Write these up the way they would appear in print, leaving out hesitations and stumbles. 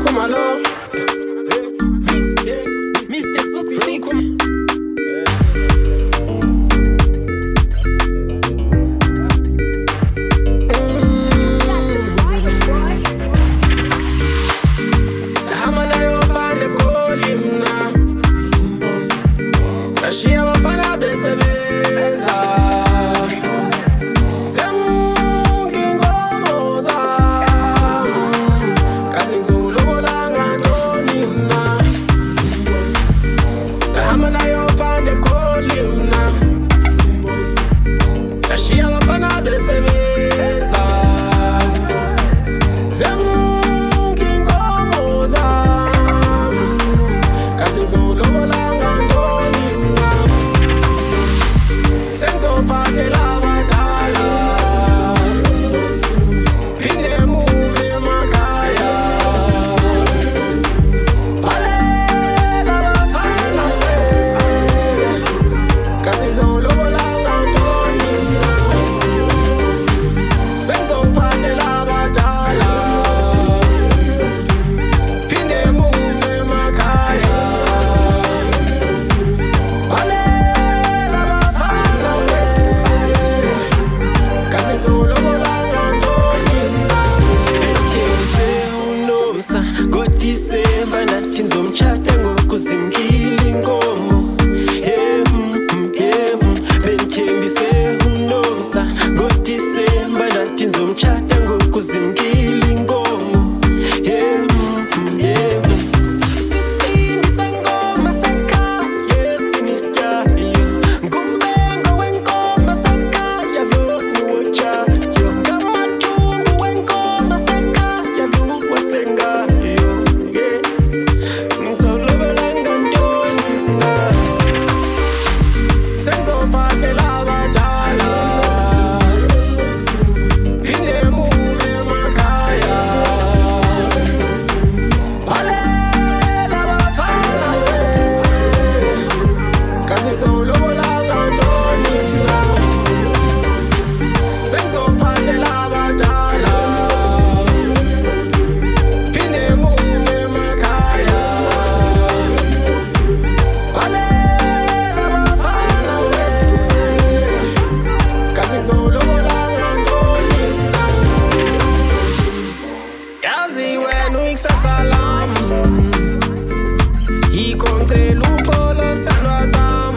kumalo. Mr. Supreme kum. Shia wafana besebenza Semungingomboza Kazinzulubolanga ntoni mna Lahama nayo pande koli mna Shia wafana besebenza Semungingomboza Kazinzulubolanga ntoni mna Senzo pate la batalla Pinde muve makaya Ale la bafana Kazinzo lobolanga ntoni Senzo pate la batalla Pinde muve makaya Ale Disemba nathi ngizomtshata ngokuzingile inkomo Benithembise uNomsa ngoDisemba nathi ngizomtshata ngokuzingile inkomo Sisindi sengoma sekhaya sinisityayo Ngumbengo wenkomo sekhaya lo niwotshayo Ngamathumbu wenkomo sekhaya lo wasengayo Senzo pate la batalla Pinde muve makaya Ale la bafana Kazinzo lobolanga ntoni Senzo pate la batalla Pinde muve makaya Ale Yazi wenu iksasalam Ikontre lukolo sandwa zam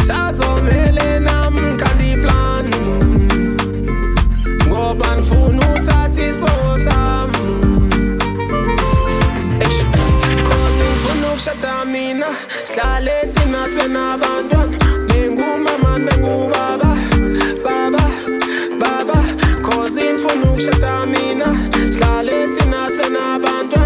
Sazomele nam kandi plan Ngoban funu tatis bosam Kozin funuk shatamina Slaletin as benabandwan Bengu maman bengu baba Baba Kozin funuk shatamina Slaletin as benabandwan